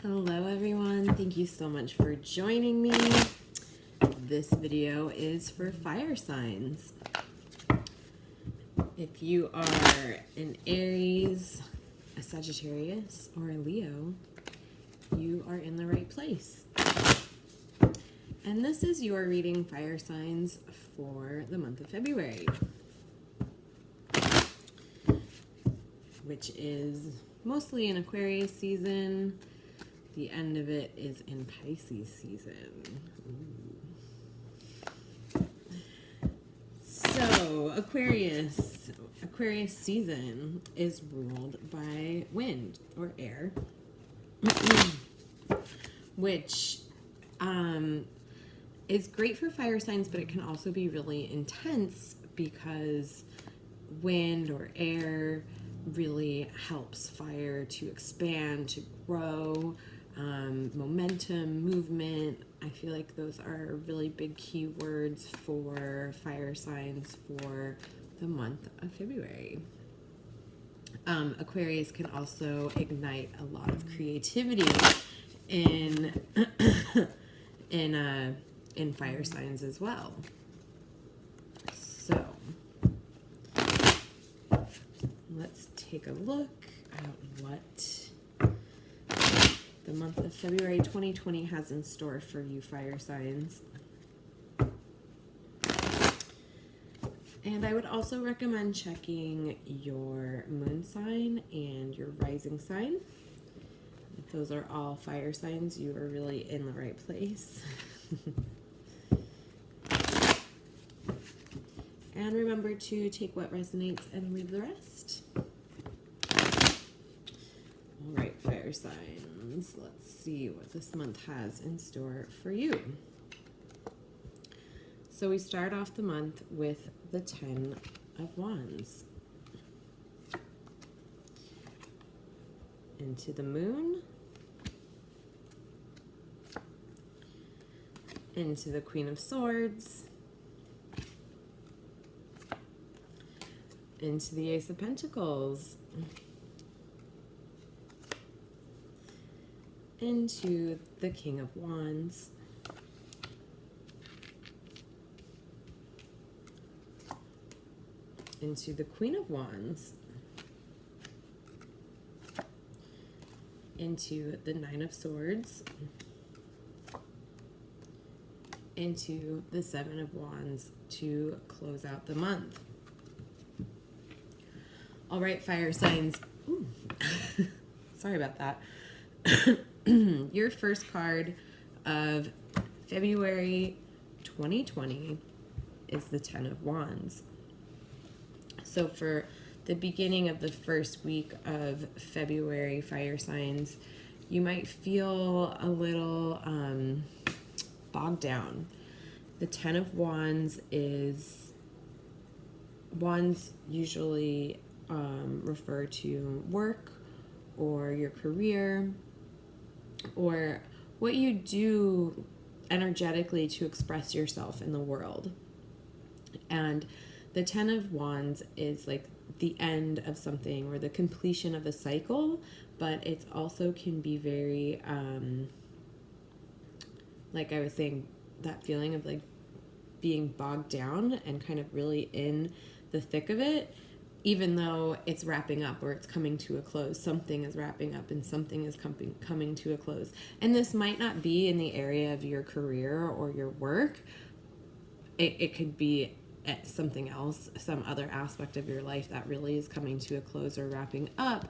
Hello everyone, thank you so much for joining me. This video is for fire signs. If you are an Aries, a Sagittarius, or a Leo, you are in the right place. And this is your reading fire signs for the month of February, which is mostly an Aquarius season. The end of it is in Pisces season. Ooh. So Aquarius season is ruled by wind or air, which is great for fire signs, but it can also be really intense because wind or air really helps fire to expand, to grow. Momentum, movement. I feel like those are really big key words for fire signs for the month of February. Aquarius can also ignite a lot of creativity in in fire signs as well. So let's take a look at what the month of February 2020 has in store for you fire signs. And I would also recommend checking your moon sign and your rising sign. If those are all fire signs, you are really in the right place. And remember to take what resonates and leave the rest. All right, fire signs. Let's see what this month has in store for you. So we start off the month with the 10 of Wands. Into the moon. Into the Queen of Swords. Into the Ace of Pentacles. Into the King of Wands. Into the Queen of Wands. Into the Nine of Swords. Into the Seven of Wands to close out the month. All right, fire signs. Ooh. Sorry about that. Your first card of February 2020 is the 10 of Wands. So for the beginning of the first week of February, fire signs, you might feel a little bogged down. The 10 of Wands is, wands usually refer to work or your career or what you do energetically to express yourself in the world. And the 10 of Wands is like the end of something or the completion of a cycle, but it also can be very, like I was saying, that feeling of like being bogged down and kind of really in the thick of it. Even though it's wrapping up or it's coming to a close, something is wrapping up and something is coming to a close. And this might not be in the area of your career or your work. It could be at something else, some other aspect of your life that really is coming to a close or wrapping up.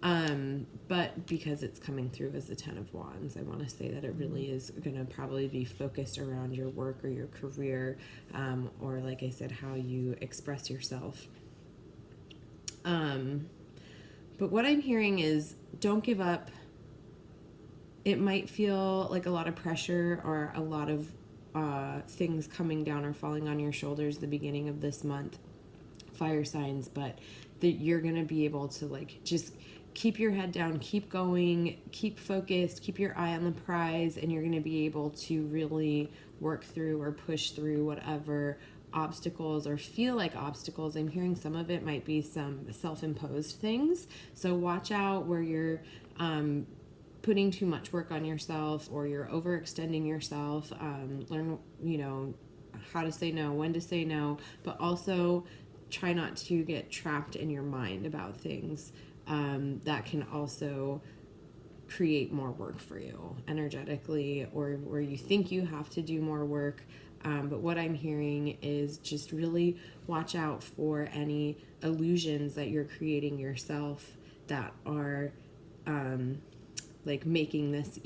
But because it's coming through as the 10 of Wands, I want to say that it really is going to probably be focused around your work or your career, or like I said, how you express yourself. But what I'm hearing is don't give up. It might feel like a lot of pressure or a lot of things coming down or falling on your shoulders the beginning of this month, fire signs, but that you're going to be able to like just keep your head down, keep going, keep focused, keep your eye on the prize, and you're going to be able to really work through or push through whatever obstacles or feel like obstacles. I'm hearing some of it might be some self-imposed things. So watch out where you're putting too much work on yourself, or you're overextending yourself. Learn, how to say no, when to say no, but also try not to get trapped in your mind about things. That can also create more work for you energetically, or where you think you have to do more work. But what I'm hearing is just really watch out for any illusions that you're creating yourself that are like making this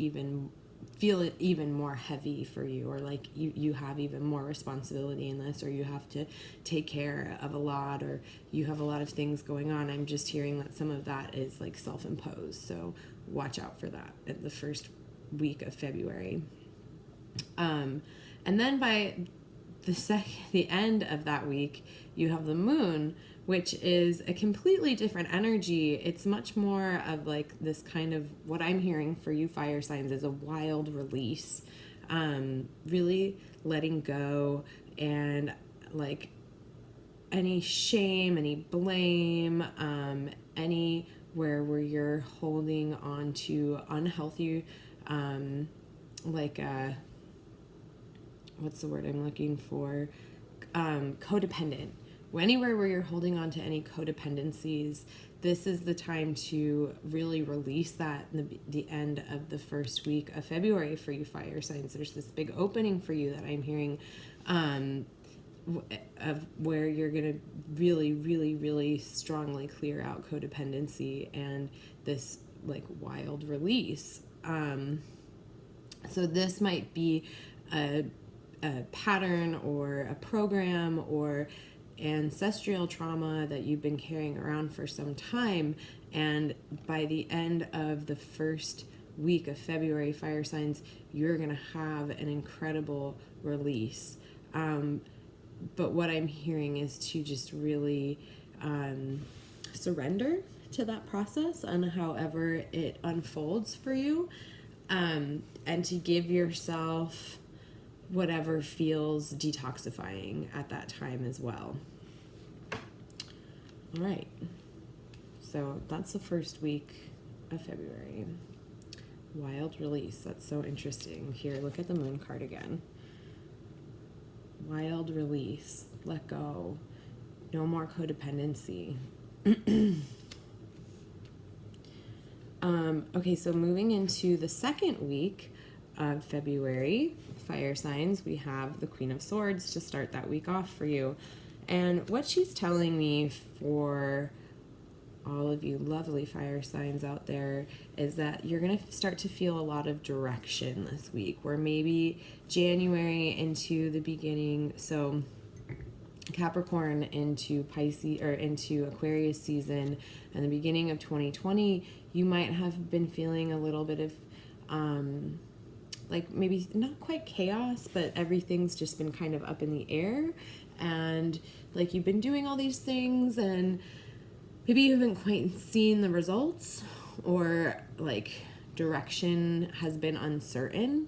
feel it even more heavy for you, or like you have even more responsibility in this, or you have to take care of a lot, or you have a lot of things going on. I'm just hearing that some of that is like self-imposed, so watch out for that at the first week of February. And then by the end of that week, you have the moon, which is a completely different energy. It's much more of like this kind of, what I'm hearing for you fire signs is a wild release, really letting go, and like any shame, any blame, anywhere where you're holding on to unhealthy, what's the word I'm looking for? Codependent. Anywhere where you're holding on to any codependencies, this is the time to really release that in the end of the first week of February for you fire signs. There's this big opening for you that I'm hearing, of where you're going to really, really, really strongly clear out codependency and this like wild release. So this might be a pattern or a program or ancestral trauma that you've been carrying around for some time, and by the end of the first week of February, fire signs, you're going to have an incredible release. But what I'm hearing is to just really surrender to that process and however it unfolds for you, and to give yourself whatever feels detoxifying at that time as well. All right. So that's the first week of February. Wild release. That's so interesting. Here, look at the moon card again. Wild release. Let go. No more codependency. Okay, so moving into the second week of February, fire signs, we have the Queen of Swords to start that week off for you. And what she's telling me for all of you lovely fire signs out there is that you're going to start to feel a lot of direction this week, where maybe January into the beginning, so Capricorn into Pisces or into Aquarius season and the beginning of 2020, you might have been feeling a little bit of like maybe not quite chaos, but everything's just been kind of up in the air, and like you've been doing all these things and maybe you haven't quite seen the results, or like direction has been uncertain.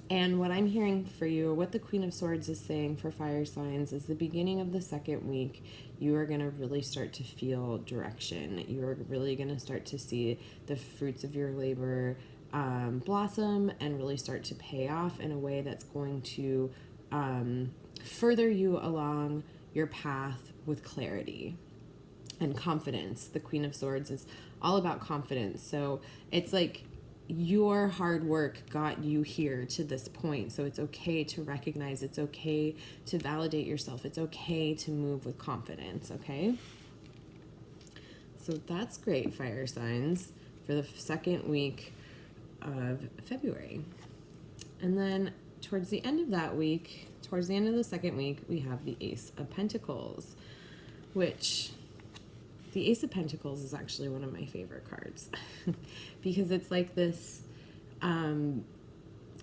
And what I'm hearing for you, what the Queen of Swords is saying for fire signs, is the beginning of the second week, you are going to really start to feel direction. You are really going to start to see the fruits of your labor blossom and really start to pay off in a way that's going to further you along your path with clarity and confidence. The Queen of Swords is all about confidence. So it's like your hard work got you here to this point. So it's okay to recognize, it's okay to validate yourself. It's okay to move with confidence, okay? So that's great, fire signs, for the second week of February. And then towards the end of that week, towards the end of the second week, we have the Ace of Pentacles, which the Ace of Pentacles is actually one of my favorite cards because it's like this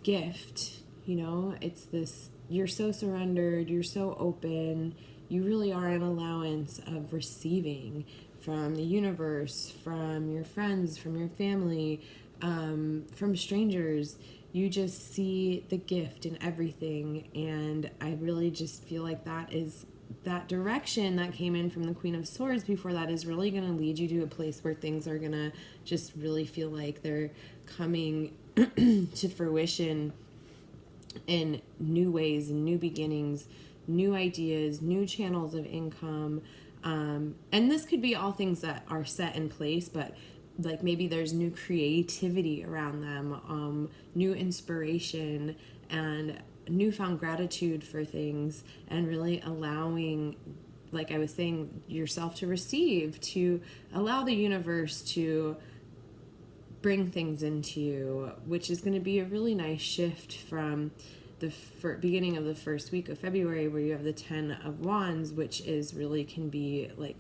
gift, you know, it's this, you're so surrendered, you're so open, you really are an allowance of receiving from the universe, from your friends, from your family, from strangers. You just see the gift in everything, and I really just feel like that is that direction that came in from the Queen of Swords before that is really going to lead you to a place where things are going to just really feel like they're coming to fruition in new ways, new beginnings, new ideas, new channels of income. And this could be all things that are set in place, but like maybe there's new creativity around them, new inspiration, and newfound gratitude for things, and really allowing, like I was saying, yourself to receive, to allow the universe to bring things into you, which is going to be a really nice shift from the beginning of the first week of February, where you have the 10 of Wands, which is really can be like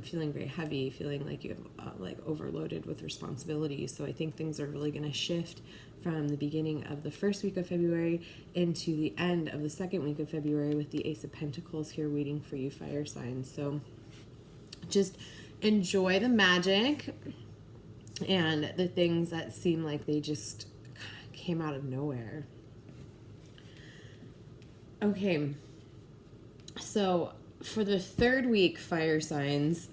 feeling very heavy, feeling like you have like overloaded with responsibilities. So I think things are really going to shift from the beginning of the first week of February into the end of the second week of February, with the Ace of Pentacles here waiting for you, fire signs. So just enjoy the magic and the things that seem like they just came out of nowhere. Okay, so for the third week, fire signs,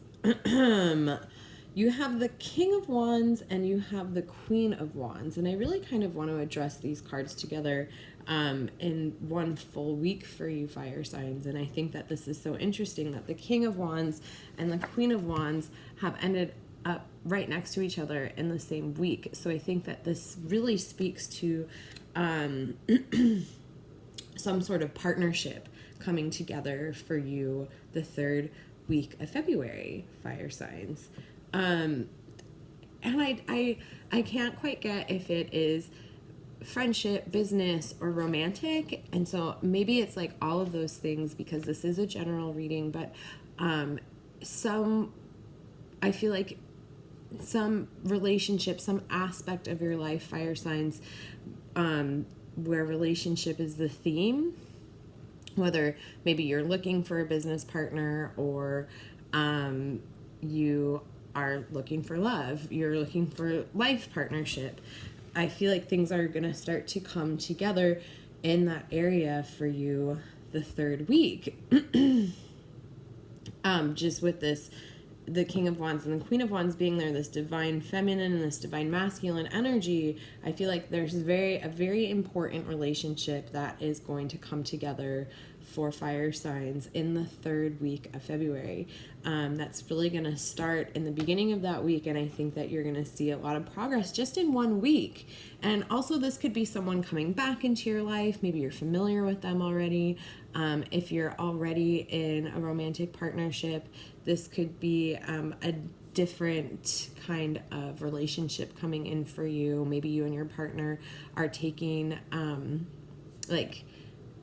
you have the King of Wands and you have the Queen of Wands. And I really kind of want to address these cards together in one full week for you, fire signs. And I think that this is so interesting that the King of Wands and the Queen of Wands have ended up right next to each other in the same week. So I think that this really speaks to some sort of partnership coming together for you the third week of February, fire signs. And I can't quite get if it is friendship, business, or romantic. And so maybe it's like all of those things, because this is a general reading, but I feel like some relationship, some aspect of your life, fire signs, where relationship is the theme, whether maybe you're looking for a business partner, or you are looking for love, you're looking for life partnership. I feel like things are going to start to come together in that area for you the third week. Just with this, the King of Wands and the Queen of Wands being there, this divine feminine and this divine masculine energy, I feel like there's a very important relationship that is going to come together for fire signs in the third week of February. That's really going to start in the beginning of that week, and I think that you're going to see a lot of progress just in 1 week. And also, this could be someone coming back into your life. Maybe you're familiar with them already. If you're already in a romantic partnership, this could be a different kind of relationship coming in for you. Maybe you and your partner are taking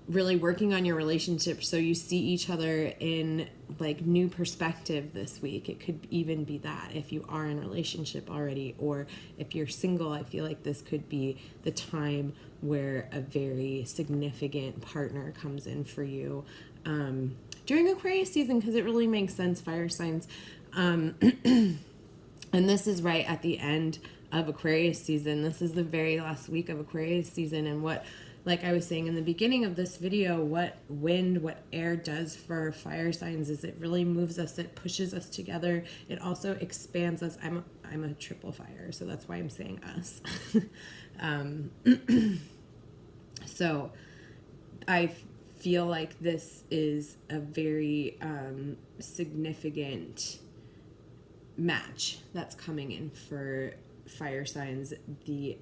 really working on your relationship, so you see each other in like new perspective this week. It could even be that if you are in a relationship already, or if you're single, I feel like this could be the time where a very significant partner comes in for you during Aquarius season, because it really makes sense, fire signs. And this is right at the end of Aquarius season. This is the very last week of Aquarius season, and what, like I was saying in the beginning of this video, what wind, what air does for fire signs is it really moves us, it pushes us together. It also expands us. I'm a triple fire, so that's why I'm saying us. So I feel like this is a very significant match that's coming in for fire signs the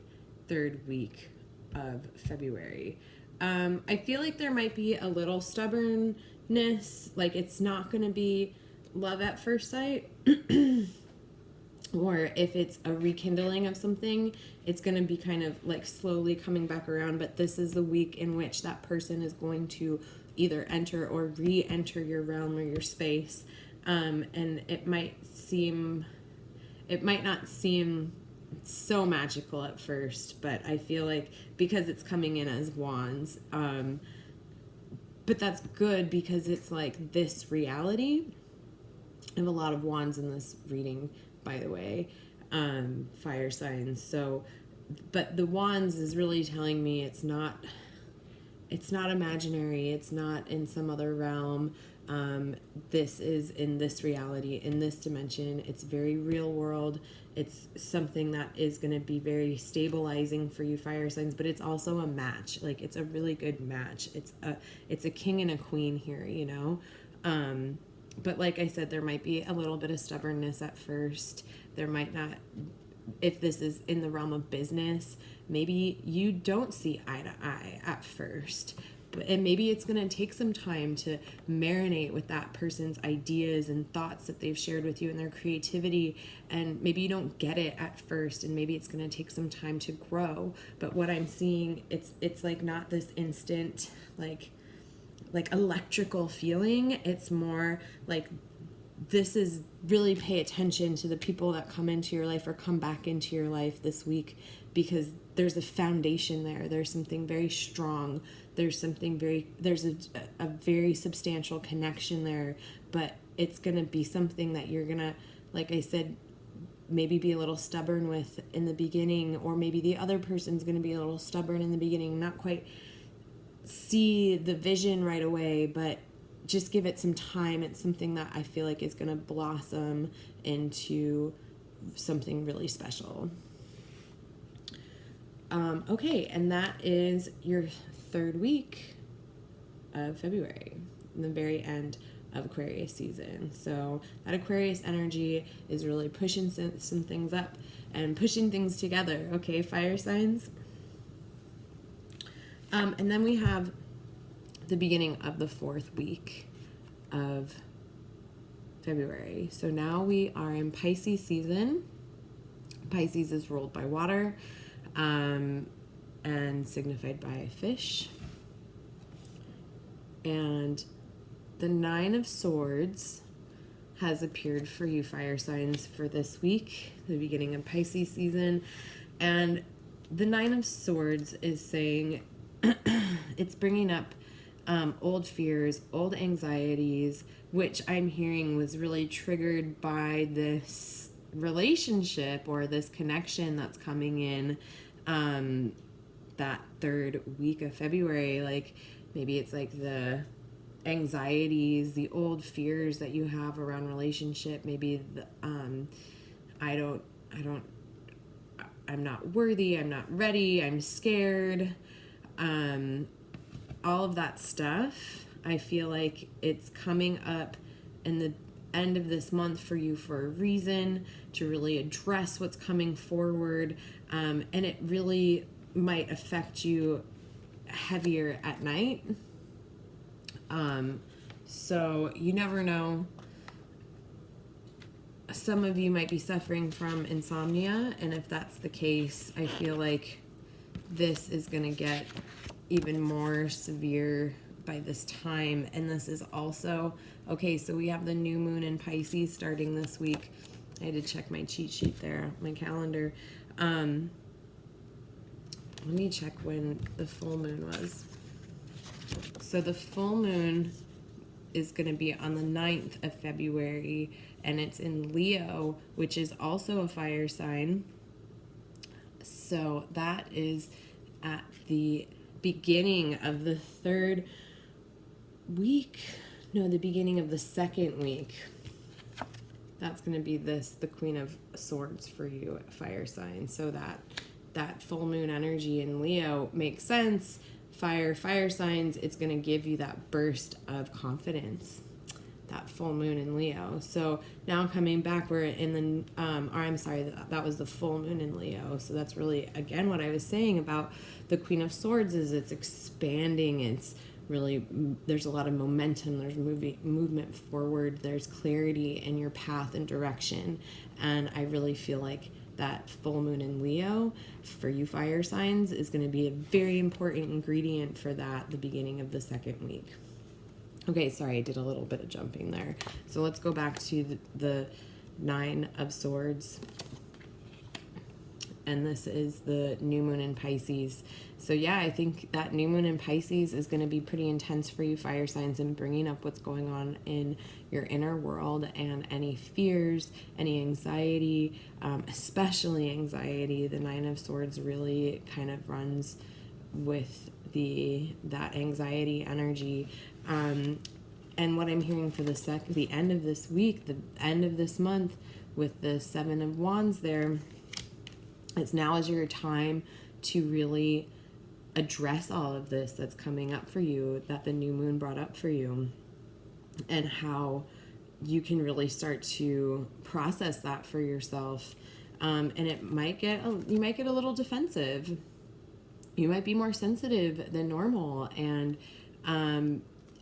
third week of February. I feel like there might be a little stubbornness, like it's not going to be love at first sight, or if it's a rekindling of something, it's going to be kind of like slowly coming back around. But this is the week in which that person is going to either enter or re-enter your realm or your space, and it might not seem so magical at first, but I feel like because it's coming in as wands, but that's good because it's like this reality. I have a lot of wands in this reading, by the way, fire signs. So, but the wands is really telling me it's not it's not imaginary. It's not in some other realm. This is in this reality, in this dimension. It's very real world. It's something that is going to be very stabilizing for you fire signs, but it's also a match. Like, it's a really good match. It's a king and a queen here, you know? But like I said, there might be a little bit of stubbornness at first. There might not, if this is in the realm of business, maybe you don't see eye to eye at first. And maybe it's going to take some time to marinate with that person's ideas and thoughts that they've shared with you and their creativity. And maybe you don't get it at first, and maybe it's going to take some time to grow. But what I'm seeing, it's like not this instant, like electrical feeling. It's more like, this is really, pay attention to the people that come into your life or come back into your life this week, because there's a foundation there. There's something very strong. There's a very substantial connection there, but it's going to be something that you're going to, like I said, maybe be a little stubborn with in the beginning, or maybe the other person's going to be a little stubborn in the beginning, not quite see the vision right away, but just give it some time. It's something that I feel like is going to blossom into something really special. Okay, and that is your third week of February, the very end of Aquarius season. So that Aquarius energy is really pushing some things up and pushing things together. Okay, fire signs. And then we have the beginning of the fourth week of February. So now we are in Pisces season. Pisces is ruled by water, and signified by a fish. And the 9 of Swords has appeared for you fire signs for this week, the beginning of Pisces season. And the 9 of Swords is saying it's bringing up old fears, old anxieties, which I'm hearing was really triggered by this relationship or this connection that's coming in that third week of February. Like, maybe it's like the anxieties, the old fears that you have around relationship. Maybe the, I'm not worthy, I'm not ready, I'm scared. All of that stuff, I feel like it's coming up in the end of this month for you for a reason, to really address what's coming forward. And it really might affect you heavier at night. So you never know. Some of you might be suffering from insomnia, and if that's the case, I feel like this is going to get even more severe by this time. And this is also, okay, so we have the new moon in Pisces starting this week. I had to check my cheat sheet there, my calendar. Let me check when the full moon was. So the full moon is going to be on the 9th of February, and it's in Leo, which is also a fire sign. So that is at the beginning of the third week. No, the beginning of the second week. That's going to be the Queen of Swords for you, fire sign. So that full moon energy in Leo makes sense. Fire signs, it's going to give you that burst of confidence, that full moon in Leo. So now coming back, we're in the, that was the full moon in Leo. So that's really, again, what I was saying about the Queen of Swords is it's expanding. It's really, there's a lot of momentum. There's movement forward. There's clarity in your path and direction. And I really feel like that full moon in Leo for you fire signs is going to be a very important ingredient for that, the beginning of the second week. Okay, sorry, I did a little bit of jumping there. So let's go back to the 9 of Swords. And this is the new moon in Pisces. So yeah, I think that new moon in Pisces is going to be pretty intense for you fire signs, and bringing up what's going on in your inner world and any fears, any anxiety, especially anxiety. The 9 of Swords really kind of runs with that anxiety energy. And what I'm hearing for the end of this week, the end of this month, with the Seven of Wands there, it's now is your time to really address all of this that's coming up for you, that the new moon brought up for you, and how you can really start to process that for yourself. And it might you might get a little defensive. You might be more sensitive than normal. And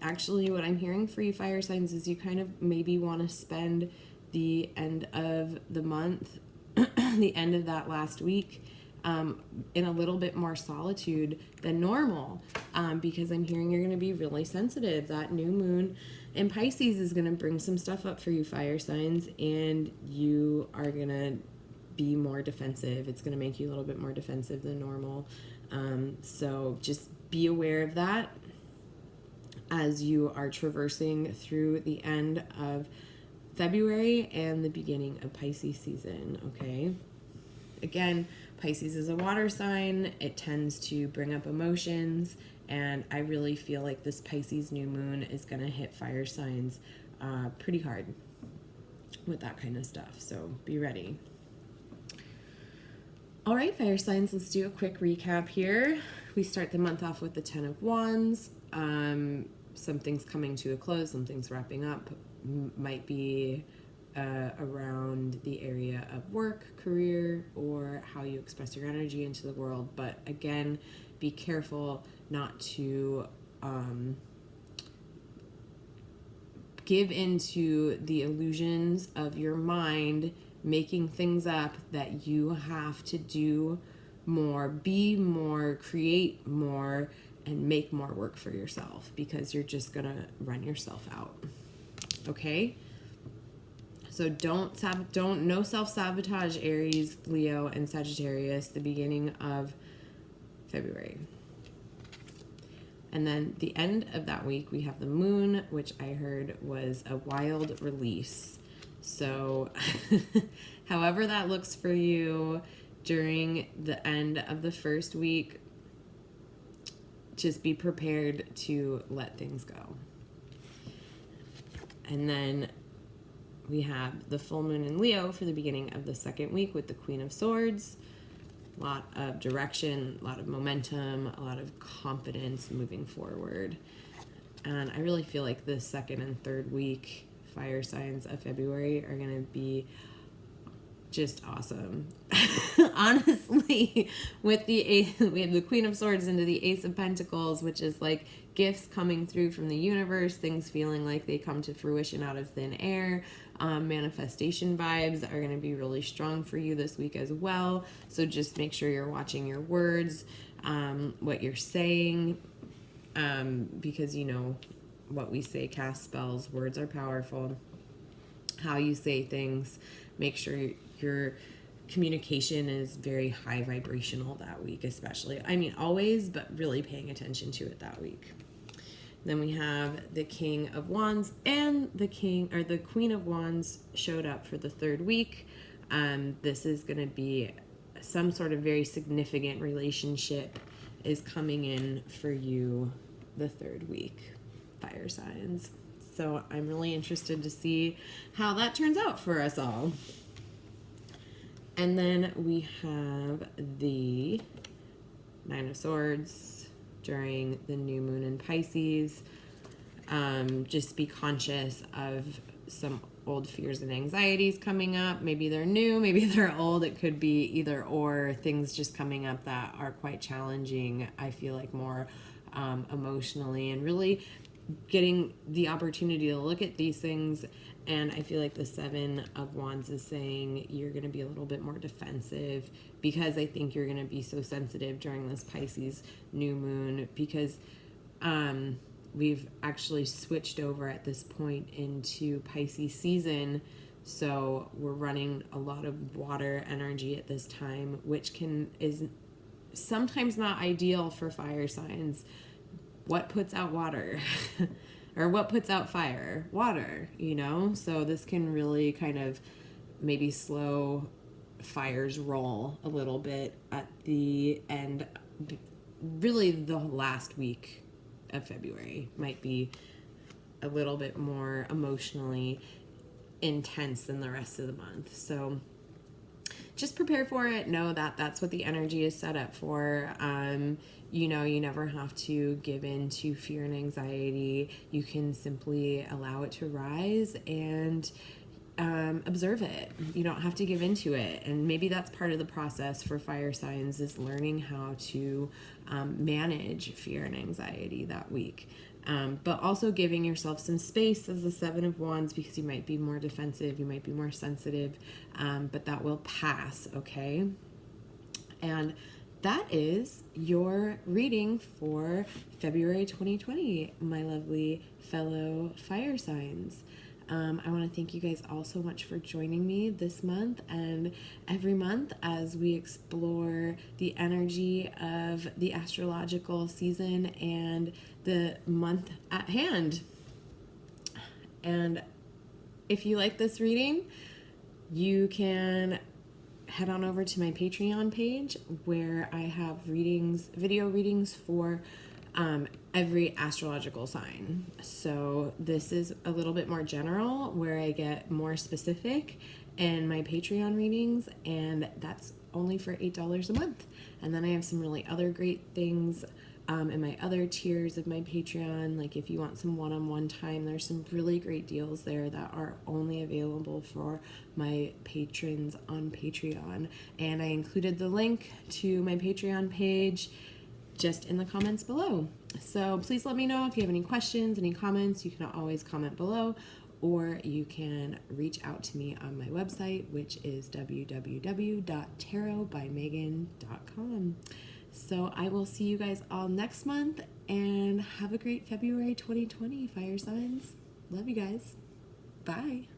actually, what I'm hearing for you, fire signs, is you kind of maybe want to spend the end of the month, the end of that last week, in a little bit more solitude than normal, because I'm hearing you're going to be really sensitive. That new moon in Pisces is going to bring some stuff up for you, fire signs, and you are going to be more defensive. It's going to make you a little bit more defensive than normal. So just be aware of that as you are traversing through the end of February and the beginning of Pisces season, okay? Again, Pisces is a water sign. It tends to bring up emotions, and I really feel like this Pisces new moon is going to hit fire signs pretty hard with that kind of stuff, so be ready. All right, fire signs, let's do a quick recap here. We start the month off with the 10 of Wands. Something's coming to a close, something's wrapping up. Might be around the area of work, career, or how you express your energy into the world. But again, be careful not to give into the illusions of your mind, making things up that you have to do more, be more, create more, and make more work for yourself, because you're just gonna run yourself out. Okay? So no self-sabotage, Aries, Leo, and Sagittarius, the beginning of February. And then the end of that week, we have the moon, which I heard was a wild release. So however that looks for you during the end of the first week, just be prepared to let things go. And then we have the full moon in Leo for the beginning of the second week with the Queen of Swords. A lot of direction, a lot of momentum, a lot of confidence moving forward. And I really feel like the second and third week, fire signs of February, are going to be just awesome. Honestly, with we have the Queen of Swords into the Ace of Pentacles, which is like gifts coming through from the universe, things feeling like they come to fruition out of thin air. Manifestation vibes are going to be really strong for you this week as well. So just make sure you're watching your words, what you're saying, because you know what we say casts spells. Words are powerful. How you say things, make sure your communication is very high vibrational that week, especially. I mean, always, but really paying attention to it that week. Then we have the King of Wands and the Queen of Wands showed up for the third week. This is going to be some sort of very significant relationship is coming in for you the third week, fire signs. So I'm really interested to see how that turns out for us all. And then we have the Nine of Swords during the new moon in Pisces. Just be conscious of some old fears and anxieties coming up. Maybe they're new, maybe they're old. It could be either or, things just coming up that are quite challenging, I feel like, more emotionally, and really getting the opportunity to look at these things. And I feel like the Seven of Wands is saying you're going to be a little bit more defensive, because I think you're going to be so sensitive during this Pisces new moon, because we've actually switched over at this point into Pisces season. So we're running a lot of water energy at this time, which is sometimes not ideal for fire signs. What puts out water? Or what puts out fire? Water, you know? So this can really kind of maybe slow fire's roll a little bit at the end really the last week of February might be a little bit more emotionally intense than the rest of the month. So just prepare for it. Know that that's what the energy is set up for. You know, you never have to give in to fear and anxiety. You can simply allow it to rise and observe it. You don't have to give into it. And maybe that's part of the process for fire signs, is learning how to manage fear and anxiety that week. But also giving yourself some space as the Seven of Wands, because you might be more defensive, you might be more sensitive, but that will pass, okay? And that is your reading for February 2020, my lovely fellow fire signs. I want to thank you guys all so much for joining me this month and every month as we explore the energy of the astrological season and the month at hand. And if you like this reading, you can head on over to my Patreon page, where I have video readings for every astrological sign. So this is a little bit more general, where I get more specific in my Patreon readings, and that's only for $8 a month. And then I have some really other great things in my other tiers of my Patreon. Like if you want some one-on-one time, there's some really great deals there that are only available for my patrons on Patreon. And I included the link to my Patreon page just in the comments below. So please let me know if you have any questions, any comments. You can always comment below, or you can reach out to me on my website, which is www.tarotbymegan.com. So I will see you guys all next month, and have a great February 2020, fire signs. Love you guys. Bye.